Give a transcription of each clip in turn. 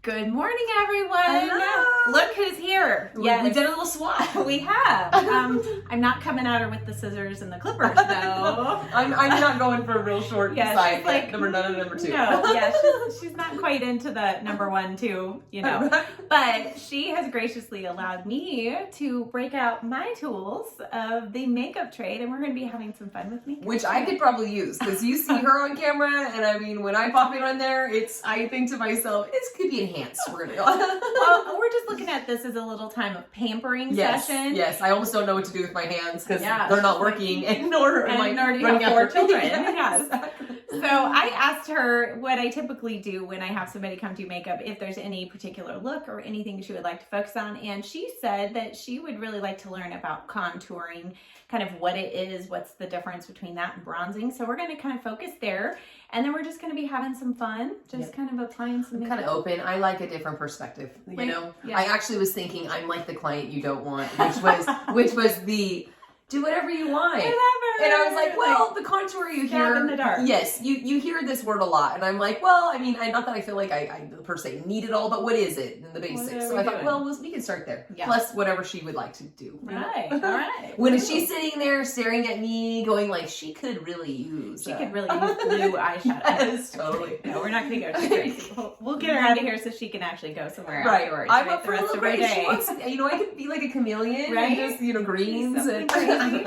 Good morning, everyone. Hello. Look who's here. Yes. We did a little swap. We have. I'm not coming at her with the scissors and the clippers, though. I'm not going for a real short side. Like number 1 and number 2. No, yeah, she's not quite into the number 1, 2, you know. But she has graciously allowed me to break out my tools of the makeup trade, and we're going to be having some fun with me. Which I could probably use, because you see her on camera, and I mean, when I pop in on there, I think to myself, this could be enhanced. We're gonna go. Well, we're just looking at this as a little time of pampering session. Yes, I almost don't know what to do with my hands because they're not working, and nor am I running after 4 children. Yes, exactly. So I asked her what I typically do when I have somebody come do makeup, if there's any particular look or anything she would like to focus on. And she said that she would really like to learn about contouring, kind of what it is, what's the difference between that and bronzing. So we're going to kind of focus there. And then we're just going to be having some fun, just kind of applying some makeup. Kind of open. I like a different perspective, you know? Yeah. I actually was thinking I'm like the client you don't want, which was the do whatever you want. Whatever. And I was like, well, the contour you hear in the dark. Yes, you hear this word a lot, and I'm like, well, I mean, not that I feel like I per se need it all, but what is it in the basics? So I thought, well, we can start there. Yeah. Plus whatever she would like to do. Right. All right. When is she sitting there staring at me, going like, she could really use blue eyeshadow. Yes, totally. No, we're not going to go too crazy. We'll get her out of here so she can actually go somewhere right. afterwards. I'm up the for rest a little of her day. I could be like a chameleon, right? And just greens and crazy.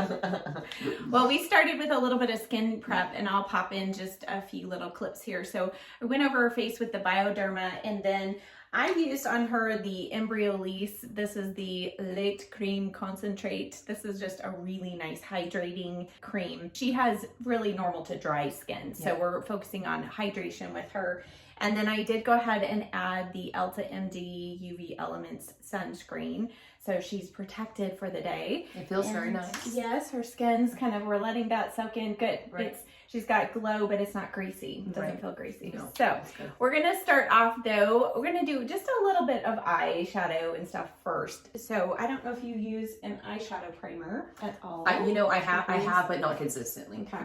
Well, we started with a little bit of skin prep, and I'll pop in just a few little clips here. So I went over her face with the Bioderma, and then I used on her the Embryolisse. This is the Lait Cream Concentrate. This is just a really nice hydrating cream. She has really normal to dry skin, so we're focusing on hydration with her. And then I did go ahead and add the Elta MD UV Elements sunscreen. So she's protected for the day. It feels very nice. Yes, her skin's kind of, we're letting that soak in. Good. Right. She's got glow, but it's not greasy. It doesn't feel greasy. No, so we're going to start off though. We're going to do just a little bit of eyeshadow and stuff first. So I don't know if you use an eyeshadow primer at all. I have, but not consistently. Okay.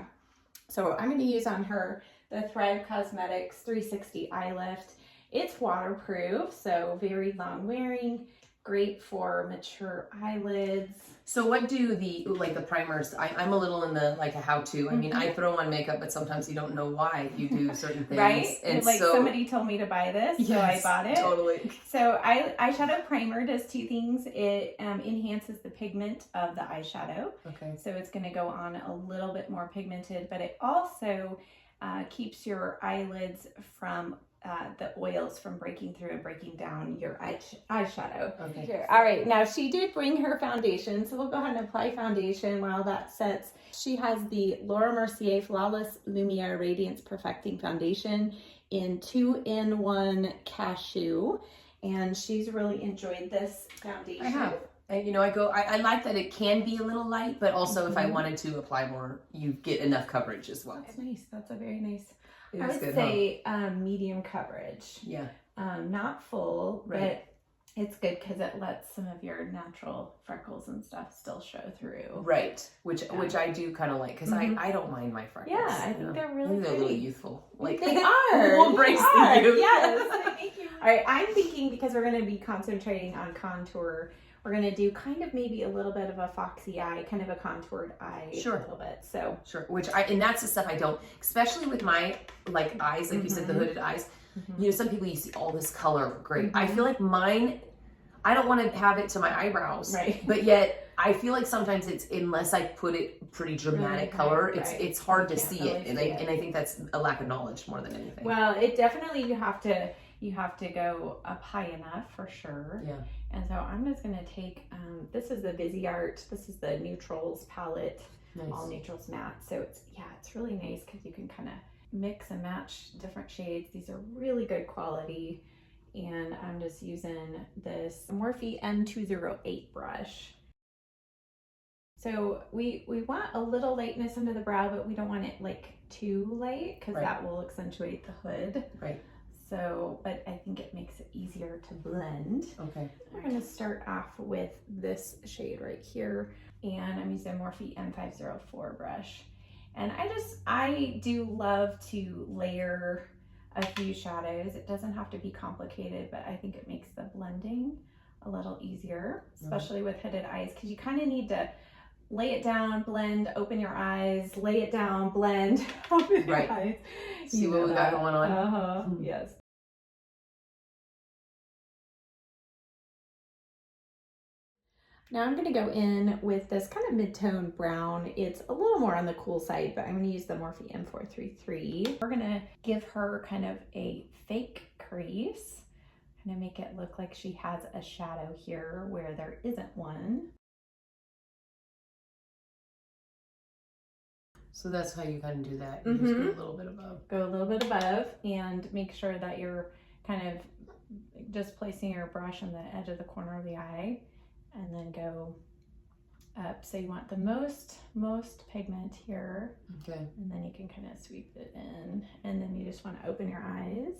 So I'm going to use on her the Thrive Cosmetics 360 Eye Lift. It's waterproof, so very long wearing, great for mature eyelids. So what do the primers, I'm a little in the like a how-to. I mean, I throw on makeup, but sometimes you don't know why you do certain things. Right? And like so, somebody told me to buy this, so I bought it. Totally. So eyeshadow primer does 2 things. It enhances the pigment of the eyeshadow. Okay. So it's going to go on a little bit more pigmented, but it also keeps your eyelids from the oils from breaking through and breaking down your eyeshadow. Okay. Here. All right. Now she did bring her foundation, so we'll go ahead and apply foundation while that sets. She has the Laura Mercier Flawless Lumiere Radiance Perfecting Foundation in 2-in-1 Cashew, and she's really enjoyed this foundation. I have. And, I like that it can be a little light, but also if I wanted to apply more, you get enough coverage as well. That's nice. That's a very nice. It I is would good, say medium coverage. Yeah. Not full, Right. but it's good because it lets some of your natural freckles and stuff still show through. Right. Which I do kind of like, because I don't mind my freckles. Yeah, I think they're really They're a little pretty. youthful. Like They are. We'll embrace the youth. Yes. All right. I'm thinking, because we're going to be concentrating on contour, we're going to do kind of maybe a little bit of a foxy eye, kind of a contoured eye. Sure. A little bit. So. Sure. And that's the stuff I don't, especially with my eyes, like you said, the hooded eyes. Some people, you see all this color. Great. I feel like mine, I don't want to have it to my eyebrows. Right. But yet I feel like sometimes it's, unless I put it pretty dramatic color, it's hard to see it. And I think that's a lack of knowledge more than anything. Well, it definitely, you have to go up high enough for sure. Yeah. And so I'm just going to take, this is the Busy Art. This is the Neutrals palette. Nice. All Neutrals matte. So it's really nice because you can kind of mix and match different shades. These are really good quality. And I'm just using this Morphe M208 brush. So we want a little lightness under the brow, but we don't want it like too light because that will accentuate the hood. Right. So, but I think it makes it easier to blend. Okay. We're going to start off with this shade right here. And I'm using Morphe M504 brush. And I do love to layer a few shadows. It doesn't have to be complicated, but I think it makes the blending a little easier, especially with hooded eyes, because you kind of need to lay it down, blend, open your eyes, lay it down, blend, open your eyes. See what we got going on. Yes. Now I'm going to go in with this kind of mid-tone brown. It's a little more on the cool side, but I'm going to use the Morphe M433. We're going to give her kind of a fake crease, kind of make it look like she has a shadow here where there isn't one. So that's how you kind of do that. You just go a little bit above. Go a little bit above and make sure that you're kind of just placing your brush on the edge of the corner of the eye. And then go up. So you want the most pigment here. Okay. And then you can kind of sweep it in. And then you just want to open your eyes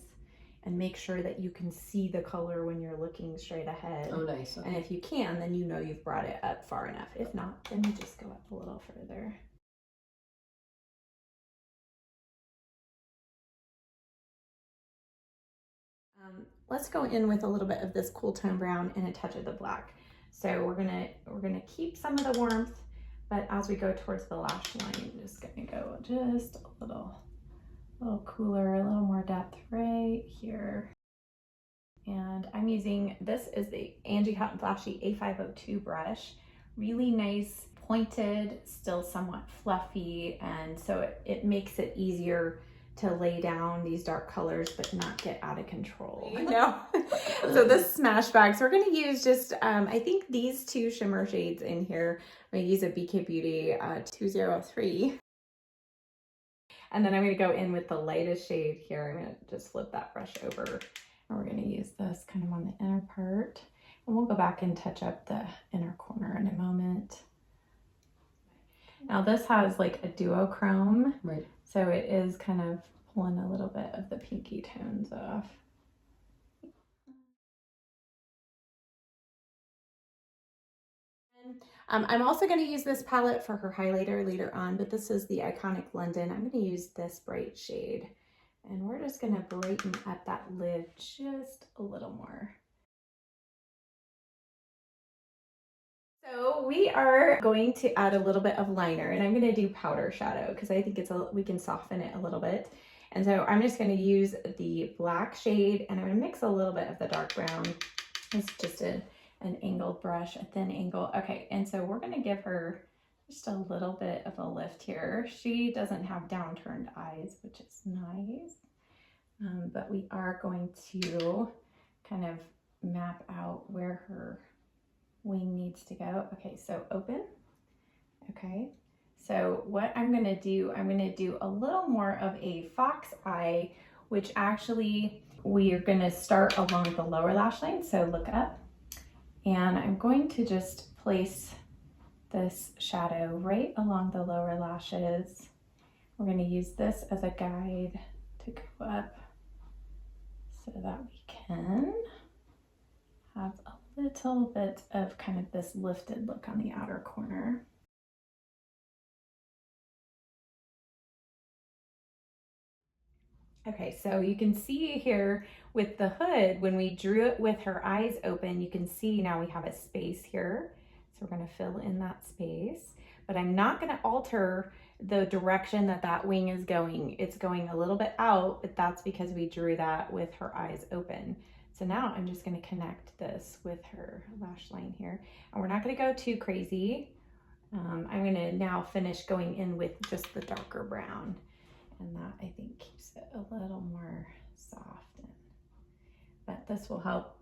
and make sure that you can see the color when you're looking straight ahead. Oh, nice. Okay. And if you can, then you know you've brought it up far enough. If not, then you just go up a little further. Let's go in with a little bit of this cool tone brown and a touch of the black. So we're gonna keep some of the warmth, but as we go towards the lash line, I'm just gonna go just a little cooler, a little more depth right here. And I'm using, this is the Angie Hot and Flashy A502 brush. Really nice, pointed, still somewhat fluffy, and so it makes it easier to lay down these dark colors but not get out of control. No. So this Smashbox, we're going to use just, I think these two shimmer shades in here. I'm going to use a BK Beauty 203. And then I'm going to go in with the lightest shade here. I'm going to just flip that brush over. And we're going to use this kind of on the inner part. And we'll go back and touch up the inner corner in a moment. Now this has like a duochrome. Right. So it is kind of pulling a little bit of the pinky tones off. I'm also going to use this palette for her highlighter later on, but this is the Iconic London. I'm going to use this bright shade, and we're just going to brighten up that lid just a little more. So we are going to add a little bit of liner, and I'm going to do powder shadow because I think we can soften it a little bit. And so I'm just going to use the black shade, and I'm going to mix a little bit of the dark brown. It's just an angled brush, a thin angle. Okay, and so we're going to give her just a little bit of a lift here. She doesn't have downturned eyes, which is nice, but we are going to kind of map out where her wing needs to go. Okay, so open. Okay, so what I'm going to do a little more of a fox eye, which actually we are going to start along the lower lash line. So look up, and I'm going to just place this shadow right along the lower lashes. We're going to use this as a guide to go up so that we can have a little bit of kind of this lifted look on the outer corner. Okay, so you can see here with the hood, when we drew it with her eyes open, you can see now we have a space here. So we're going to fill in that space, but I'm not going to alter the direction that wing is going. It's going a little bit out, but that's because we drew that with her eyes open. So now I'm just going to connect this with her lash line here, and we're not going to go too crazy. I'm going to now finish going in with just the darker brown, and that I think keeps it a little more soft. But this will help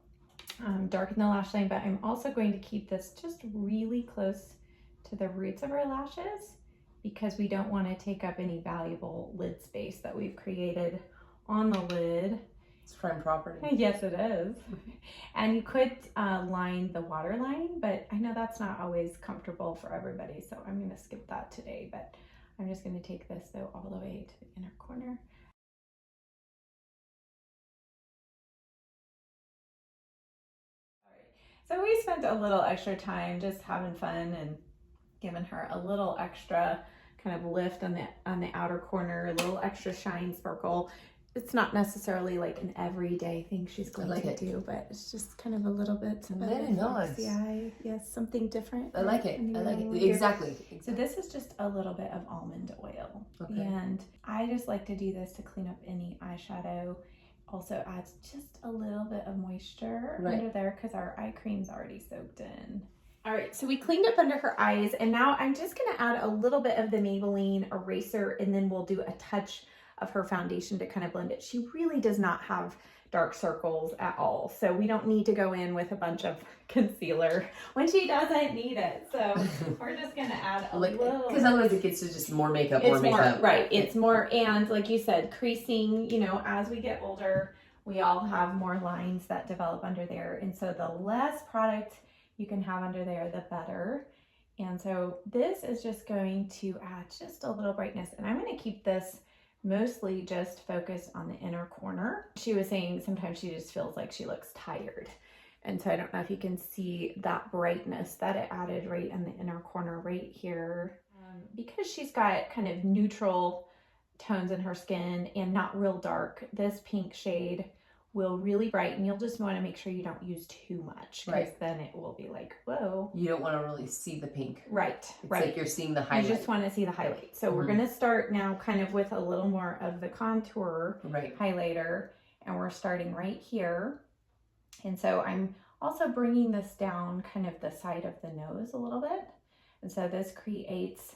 darken the lash line, but I'm also going to keep this just really close to the roots of our lashes because we don't want to take up any valuable lid space that we've created on the lid. It's prime property. Yes, it is. And you could line the waterline, but I know that's not always comfortable for everybody, so I'm going to skip that today. But I'm just going to take this though all the way to the inner corner. All right. So we spent a little extra time just having fun and giving her a little extra kind of lift on the outer corner, a little extra shine sparkle. it's not necessarily like an everyday thing she's going to do, but it's just kind of a little bit very nice. Foxy. Yes, something different. I like it. I like it. Exactly. So this is just a little bit of almond oil. Okay. And I just like to do this to clean up any eyeshadow. Also adds just a little bit of moisture under there because our eye cream's already soaked in. All right, so we cleaned up under her eyes, and now I'm just gonna add a little bit of the Maybelline eraser, and then we'll do a touch of her foundation to kind of blend it. She really does not have dark circles at all, so we don't need to go in with a bunch of concealer when she doesn't need it. So we're just gonna add a little, because otherwise it gets to just more makeup, right? It's more, and like you said, creasing. You know, as we get older, we all have more lines that develop under there, and so the less product you can have under there, the better. And so this is just going to add just a little brightness, and I'm going to keep this mostly just focused on the inner corner. She was saying sometimes she just feels like she looks tired. And so I don't know if you can see that brightness that it added right in the inner corner right here. Because she's got kind of neutral tones in her skin and not real dark, this pink shade will really brighten. You'll just want to make sure you don't use too much, because then it will be like, whoa. You don't want to really see the pink. Right, it's like you're seeing the highlight. You just want to see the highlight. So we're going to start now kind of with a little more of the contour highlighter, and we're starting right here. And so I'm also bringing this down kind of the side of the nose a little bit. And so this creates,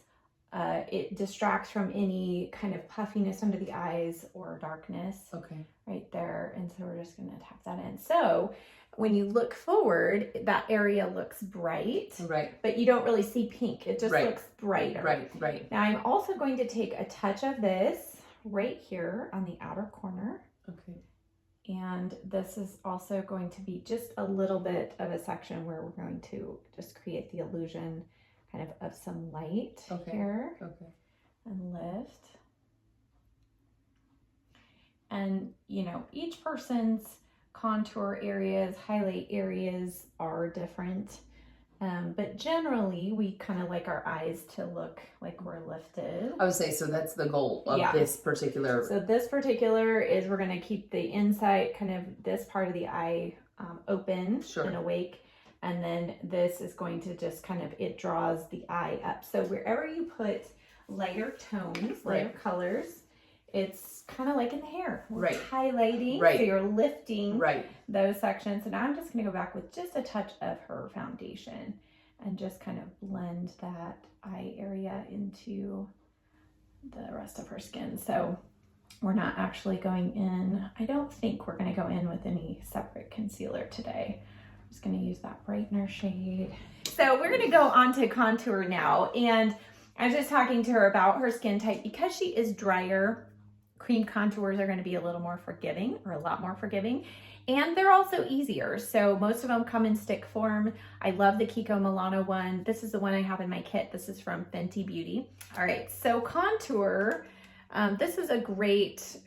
it distracts from any kind of puffiness under the eyes or darkness. Okay. Right there. And so we're just going to tap that in. So when you look forward, that area looks bright. Right. But you don't really see pink. It just looks brighter. Right. Now I'm also going to take a touch of this right here on the outer corner. Okay. And this is also going to be just a little bit of a section where we're going to just create the illusion kind of some light here. Okay. And lift. And, you know, each person's contour areas, highlight areas are different. But generally, we kind of like our eyes to look like we're lifted. I would say, so that's the goal of this particular. So this particular is we're going to keep the inside, kind of this part of the eye open and awake. And then this is going to just kind of, it draws the eye up. So wherever you put lighter tones, lighter colors, it's kind of like in the hair. We're highlighting, so you're lifting those sections. So now I'm just going to go back with just a touch of her foundation and just kind of blend that eye area into the rest of her skin. So we're not actually going in, I don't think we're going to go in with any separate concealer today. I'm just going to use that brightener shade. So we're going to go on to contour now. And I was just talking to her about her skin type. Because she is drier, cream contours are going to be a little more forgiving, or a lot more forgiving, and they're also easier. So most of them come in stick form. I love the Kiko Milano one. This is the one I have in my kit. This is from Fenty Beauty. All right, so contour, this is a great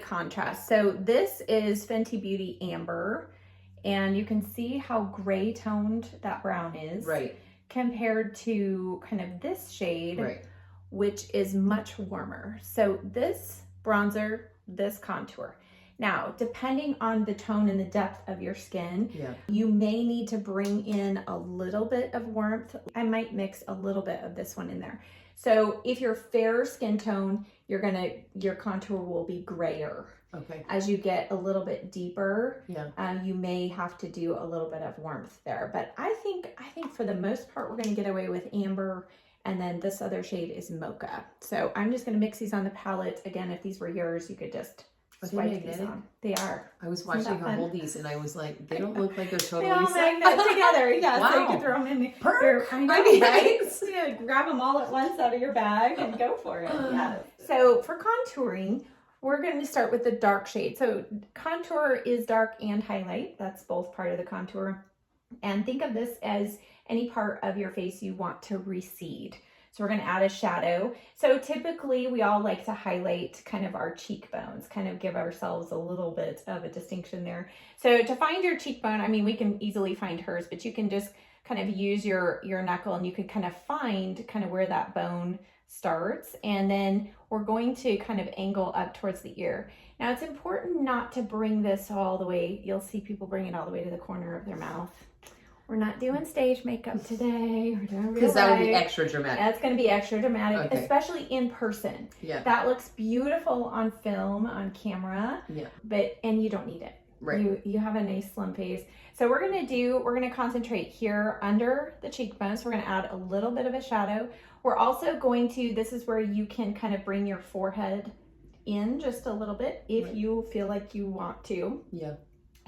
contrast. So this is Fenty Beauty Amber, and you can see how gray toned that brown is compared to kind of this shade, which is much warmer. So this bronzer, this contour. Now, depending on the tone and the depth of your skin, you may need to bring in a little bit of warmth. I might mix a little bit of this one in there. So if you're fair skin tone, your contour will be grayer. Okay. As you get a little bit deeper, you may have to do a little bit of warmth there. But I think for the most part, we're going to get away with amber. And then this other shade is mocha. So I'm just going to mix these on the palette. Again, if these were yours, you could just swipe these on. They are. I was watching her hold these, and I was like, they don't look like they're totally they all magnet together. Yeah, so you can throw them in your bags. Grab them all at once out of your bag and go for it. Yeah. So for contouring, we're going to start with the dark shade. So contour is dark and highlight. That's both part of the contour. And think of this as any part of your face you want to recede. So we're going to add a shadow. So typically we all like to highlight kind of our cheekbones, kind of give ourselves a little bit of a distinction there. So to find your cheekbone, I mean, we can easily find hers, but you can just kind of use your knuckle, and you can kind of find kind of where that bone starts, and then we're going to kind of angle up towards the ear. Now it's important not to bring this all the way. You'll see people bring it all the way to the corner of their mouth. We're not doing stage makeup today. We're doing real because that would be extra dramatic. That's going to be extra dramatic, Okay. especially in person. Yeah. That looks beautiful on film, on camera. Yeah. And you don't need it. Right. You have a nice slim face. So we're gonna concentrate here under the cheekbones. We're gonna add a little bit of a shadow. We're also going to, this is where you can kind of bring your forehead in just a little bit if you feel like you want to. Yeah.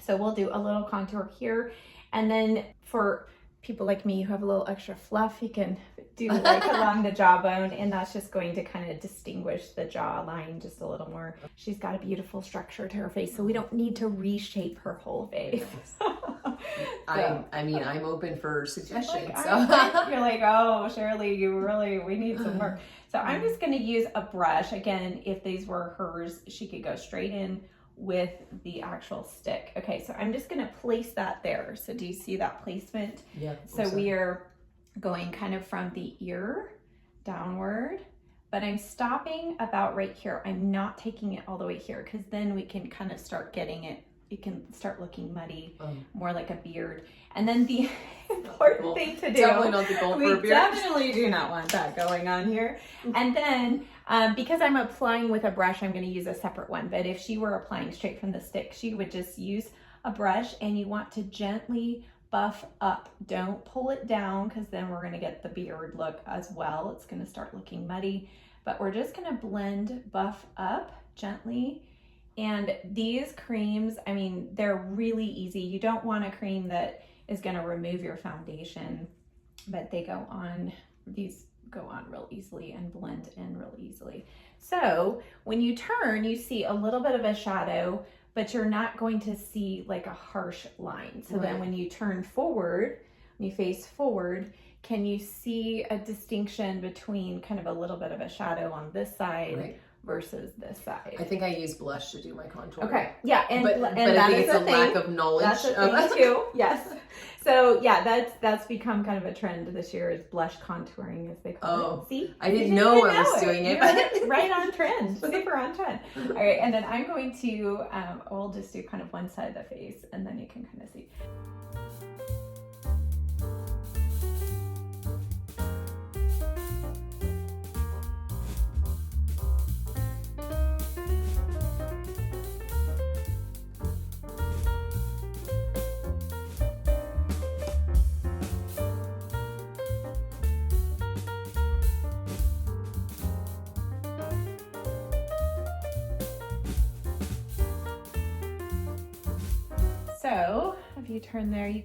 So we'll do a little contour here. And then for people like me who have a little extra fluff, you can do like along the jawbone, and that's just going to kind of distinguish the jawline just a little more. She's got a beautiful structure to her face, so we don't need to reshape her whole face. I mean, I'm open for suggestions. Like, so. You're like, oh, Shirley, we need some work. So I'm just going to use a brush. Again, if these were hers, she could go straight in with the actual stick. Okay, so I'm just going to place that there. So do you see that placement? Yeah. So we are going kind of from the ear downward, but I'm stopping about right here. I'm not taking it all the way here, because then we can kind of start getting it. It can start looking muddy, more like a beard. And then the important thing to do, definitely not the goal for a beard. We definitely do not want that going on here. And then because I'm applying with a brush, I'm going to use a separate one. But if she were applying straight from the stick, she would just use a brush, and you want to gently buff up. Don't pull it down, because then we're going to get the beard look as well. It's going to start looking muddy, but we're just going to blend, buff up gently. And these creams, I mean, they're really easy. You don't want a cream that is going to remove your foundation, but they go on, these go on real easily and blend in real easily. So when you turn, you see a little bit of a shadow, but you're not going to see like a harsh line. So then when you turn forward, when you face forward, can you see a distinction between kind of a little bit of a shadow on this side versus this side? I think I use blush to do my contour. Okay, yeah, and but that I think is it's a lack of knowledge. That's a thing too. Yes. So yeah, that's become kind of a trend this year, is blush contouring, as they call it. See, I didn't know I was doing it. You're right on trend, super on trend. All right, and then I'm going to we'll just do kind of one side of the face, and then you can kind of see. So if you turn there, you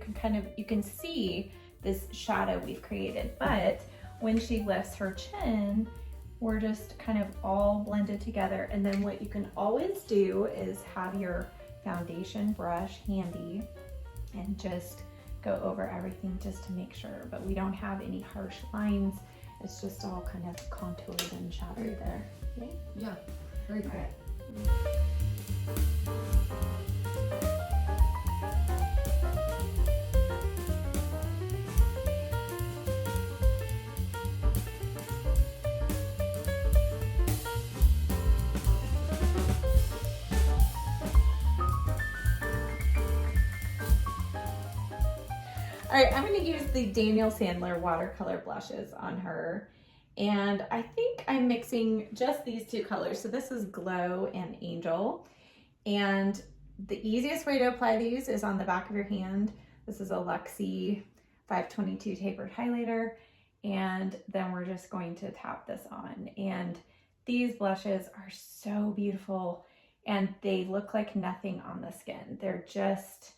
can see this shadow we've created, but when she lifts her chin, we're just kind of all blended together. And then what you can always do is have your foundation brush handy and just go over everything just to make sure, but we don't have any harsh lines. It's just all kind of contoured and shadowy there. Okay? Yeah, very cool. All right, I'm going to use the Daniel Sandler watercolor blushes on her. And I think I'm mixing just these two colors. So this is Glow and Angel. And the easiest way to apply these is on the back of your hand. This is a Luxe 522 tapered highlighter. And then we're just going to tap this on. And these blushes are so beautiful, and they look like nothing on the skin. They're just,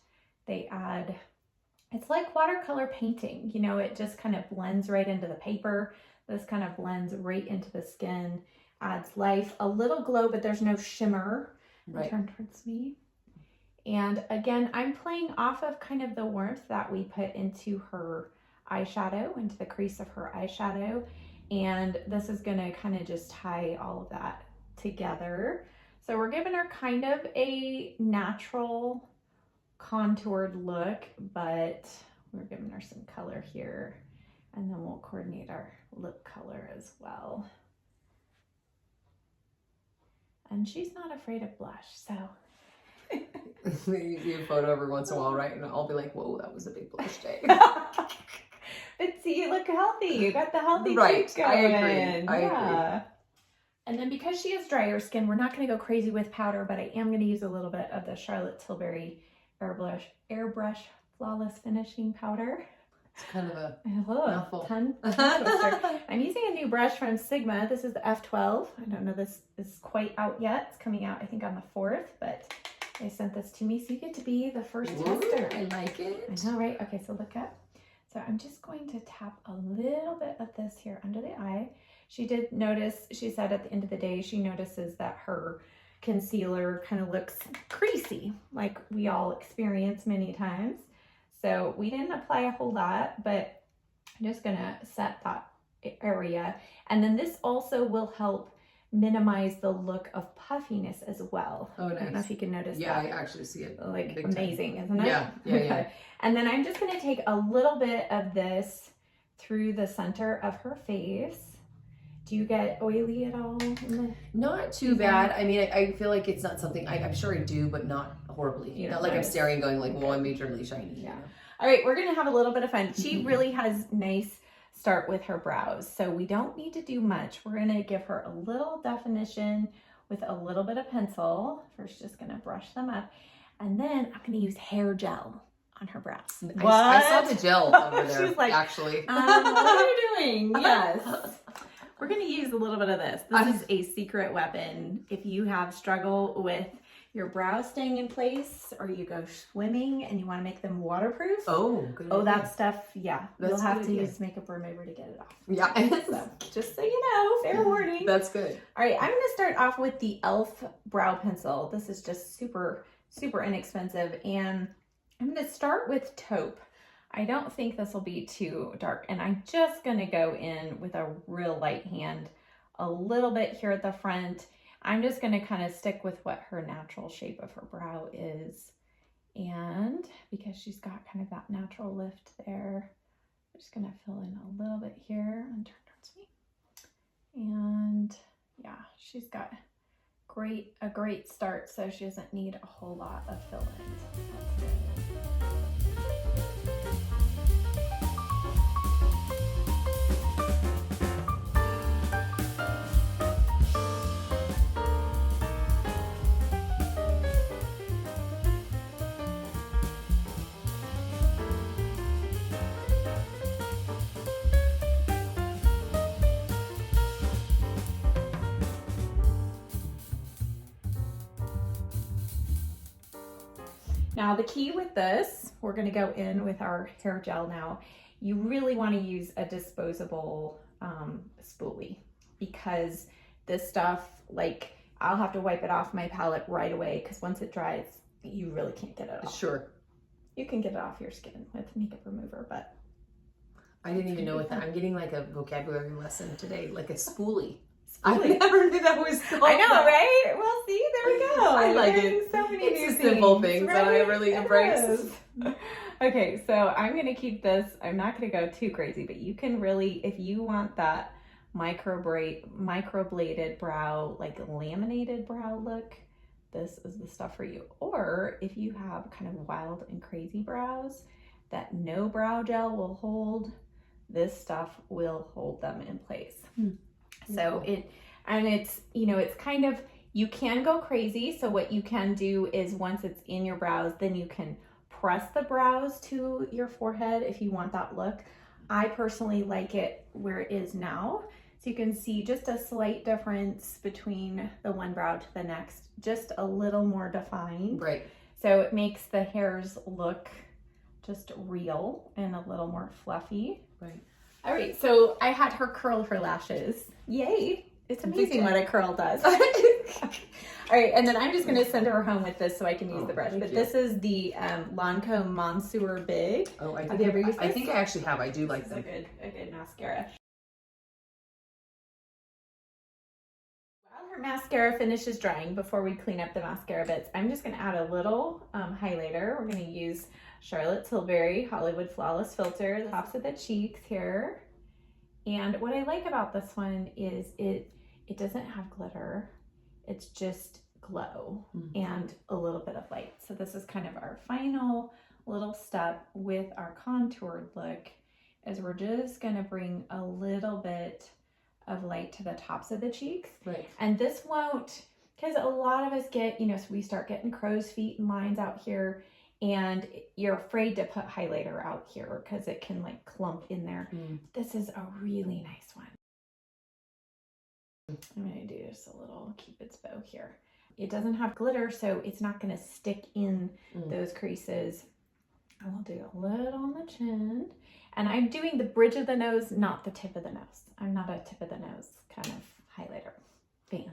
they add, it's like watercolor painting, you know, it just kind of blends right into the paper. This kind of blends right into the skin, adds life, a little glow, but there's no shimmer. Right. Turn towards me. And again, I'm playing off of kind of the warmth that we put into her eyeshadow, into the crease of her eyeshadow. And this is gonna kind of just tie all of that together. So we're giving her kind of a natural contoured look, but we're giving her some color here, and then we'll coordinate our lip color as well. and she's not afraid of blush, so. You do a photo every once in a while, right? And I'll be like, whoa, that was a big blush day. But see, you look healthy. You got the healthy Right, cheek going. I agree. I agree. And then because she has drier skin, we're not going to go crazy with powder, but I am going to use a little bit of the Charlotte Tilbury Airbrush Flawless Finishing Powder. It's kind of a mouthful. Tongue twister. I'm using a new brush from Sigma. This is the F12. I don't know this is quite out yet. It's coming out, I think, on the 4th, but they sent this to me, so you get to be the first tester. I like it. I know, right? Okay, so look up. So I'm just going to tap a little bit of this here under the eye. She did notice, she said at the end of the day, she notices that her concealer kind of looks creasy, like we all experience many times. So we didn't apply a whole lot, but I'm just gonna set that area. And then this also will help minimize the look of puffiness as well. Oh, nice. I don't know if you can notice yeah, that. I actually see it. Like big amazing, time. isn't it? Yeah, yeah, okay. yeah. And then I'm just gonna take a little bit of this through the center of her face. Do you get oily at all? Not too bad. I mean, I feel like it's not something, I'm sure I do, but not horribly. Not like I'm staring going like, well, I'm majorly shiny. Yeah. All right, we're gonna have a little bit of fun. She really has nice start with her brows, so we don't need to do much. We're gonna give her a little definition with a little bit of pencil. First, just gonna brush them up, and then I'm gonna use hair gel on her brows. I saw the gel over there. She's like, actually. what are you doing? Yes. We're gonna use a little bit of this. This is a secret weapon. If you have struggle with your brows staying in place, or you go swimming and you want to make them waterproof. Oh, good. That stuff, yeah. You'll have to use makeup remover to get it off. Yeah. So, just so you know, fair warning. That's good. All right, I'm going to start off with the e.l.f. brow pencil. This is just super, super inexpensive. And I'm going to start with taupe. I don't think this will be too dark. And I'm just going to go in with a real light hand, a little bit here at the front. I'm just going to kind of stick with what her natural shape of her brow is. And because she's got kind of that natural lift there, I'm just going to fill in a little bit here and turn towards me. And yeah, she's got a great start, so she doesn't need a whole lot of fill-ins. Now the key with this, we're going to go in with our hair gel now. You really want to use a disposable spoolie, because this stuff, like, I'll have to wipe it off my palette right away, because once it dries, you really can't get it off. Sure. You can get it off your skin with makeup remover, but I didn't even know what that. I'm getting like a vocabulary lesson today, like a spoolie. I never knew that was called. I know, right? Well, see, there we go. I like it. So many it's new the simple things right? that I really embrace. Okay, so I'm going to keep this. I'm not going to go too crazy, but you can really, if you want that microbladed brow, like laminated brow look, this is the stuff for you. Or if you have kind of wild and crazy brows that no brow gel will hold, this stuff will hold them in place. So it's, you know, it's kind of, you can go crazy. So what you can do is once it's in your brows, then you can press the brows to your forehead if you want that look. I personally like it where it is now. So you can see just a slight difference between the one brow to the next, just a little more defined. Right. So it makes the hairs look just real and a little more fluffy. Right. All right, so I had her curl her lashes. Yay. It's amazing what a curl does. All right, and then I'm just going to send her home with this so I can use the brush. But this is the Lancome Monsieur Big. Oh, have you ever used this? I think I actually have. I do like them. A good mascara. While her mascara finishes drying, before we clean up the mascara bits, I'm just going to add a little highlighter. We're going to use Charlotte Tilbury Hollywood Flawless Filter, the tops of the cheeks here. And what I like about this one is it doesn't have glitter. it's just glow and a little bit of light. So this is kind of our final little step with our contoured look, is we're just going to bring a little bit of light to the tops of the cheeks. Right. And this won't, because a lot of us get, you know, so we start getting crow's feet and lines out here, and you're afraid to put highlighter out here because it can like clump in there. This is a really nice one. I'm going to do just a little Cupid's bow here. It doesn't have glitter, so it's not going to stick in those creases. I will do a little on the chin. And I'm doing the bridge of the nose, not the tip of the nose. I'm not a tip of the nose kind of highlighter fan.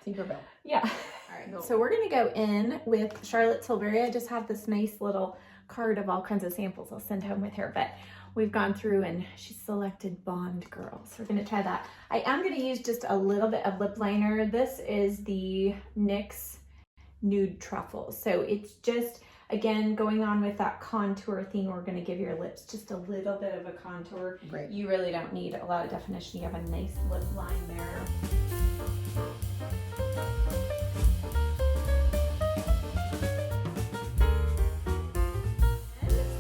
Tinkerbell. Yeah. All right. So we're going to go in with Charlotte Tilbury. I just have this nice little card of all kinds of samples I'll send home with her. But we've gone through and she selected Bond Girl. So we're going to try that. I am going to use just a little bit of lip liner. This is the NYX Nude Truffle. So it's just, again, going on with that contour thing, we're going to give your lips just a little bit of a contour. Right. You really don't need a lot of definition. You have a nice lip line there.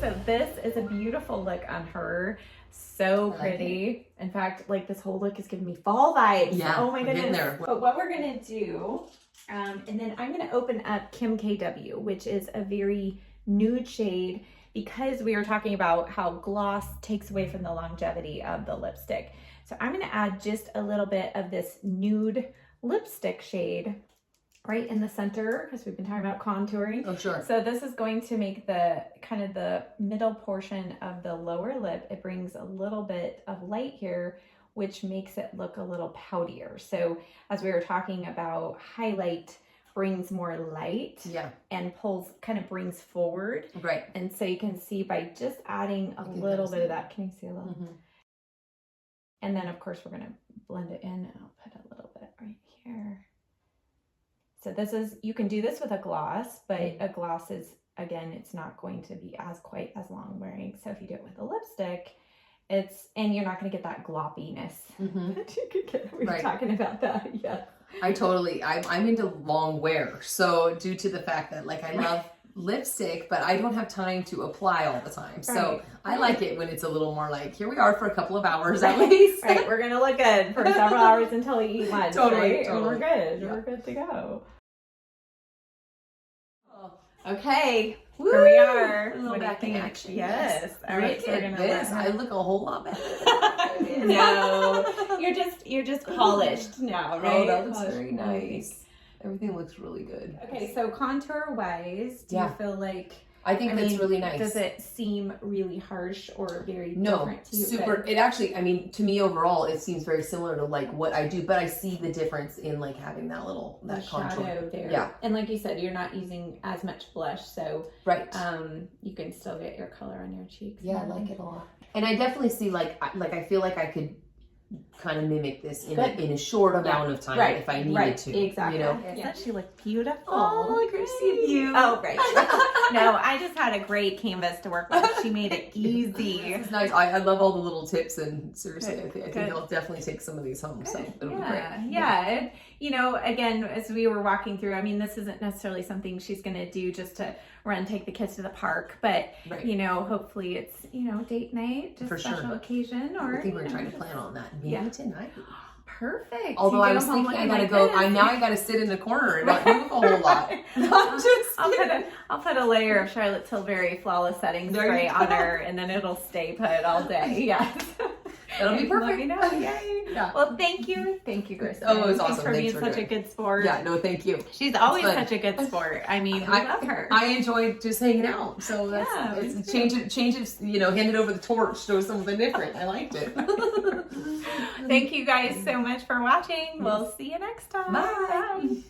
So this is a beautiful look on her. So pretty. In fact, like this whole look is giving me fall vibes. Yeah. Oh my we're getting goodness. there. But what we're going to do, and then I'm going to open up Kim KW, which is a very nude shade, because we were talking about how gloss takes away from the longevity of the lipstick. So I'm going to add just a little bit of this nude lipstick shade right in the center, because we've been talking about contouring. Oh, sure. So this is going to make the kind of the middle portion of the lower lip. It brings a little bit of light here, which makes it look a little poutier. So as we were talking about, highlight brings more light, and pulls, kind of brings forward. Right. And so you can see by just adding a little bit of that. Can you see a little? And then of course we're gonna blend it in, and I'll put a little bit right here. So this is, you can do this with a gloss, but a gloss is, again, it's not going to be quite as long wearing. So if you do it with a lipstick, and you're not going to get that gloppiness that you could get. We were talking about that. Yeah. I'm into long wear. So due to the fact that like I love lipstick, but I don't have time to apply all the time. So I like it when it's a little more like, here we are for a couple of hours at least. Right. We're going to look good for several hours until we eat lunch. Totally. And we're good. Yeah. We're good to go. Oh. Okay. Woo! Here we are. A little back in action. Yes. All right. So we're gonna this. I look a whole lot better. No, you're just polished now, right? Oh, that looks very nice. Everything looks really good. Okay, so contour wise, do you feel like? I think that's really nice. Does it seem really harsh or very No, different to you? super. It actually, I mean, to me overall, it seems very similar to like what I do, but I see the difference in like having that contour shadow there. Yeah, and like you said, you're not using as much blush, so you can still get your color on your cheeks. Yeah, I like it a lot. And I definitely see like I feel like I could kind of mimic this in a short amount of time if I needed to. Exactly. You know? Yeah. She looked beautiful. Oh, Kristen, you. Oh, great. No, I just had a great canvas to work with. She made it easy. It's nice. I love all the little tips, and seriously, I think I'll definitely take some of these home. So it'll be great. Yeah. You know, again, as we were walking through, I mean, this isn't necessarily something she's going to do just to take the kids to the park, but you know, hopefully it's, you know, date night, just special occasion, or I think we're trying to plan on that maybe tonight. Perfect. Although I was thinking I gotta go. I gotta sit in the corner and not move a whole lot. I'll put a layer of Charlotte Tilbury flawless setting spray on her, and then it'll stay put all day. Yeah. That'll be perfect. Let me know. Yay. Yeah. Well, thank you, Kristen. Oh, it was awesome. Thanks for being such a good sport. Yeah, no, thank you. She's always such a good sport. I mean, I love her. I enjoyed just hanging out. So that's it's change of, you know, handed over the torch, show something different. I liked it. Thank you guys so much for watching. We'll see you next time. Bye.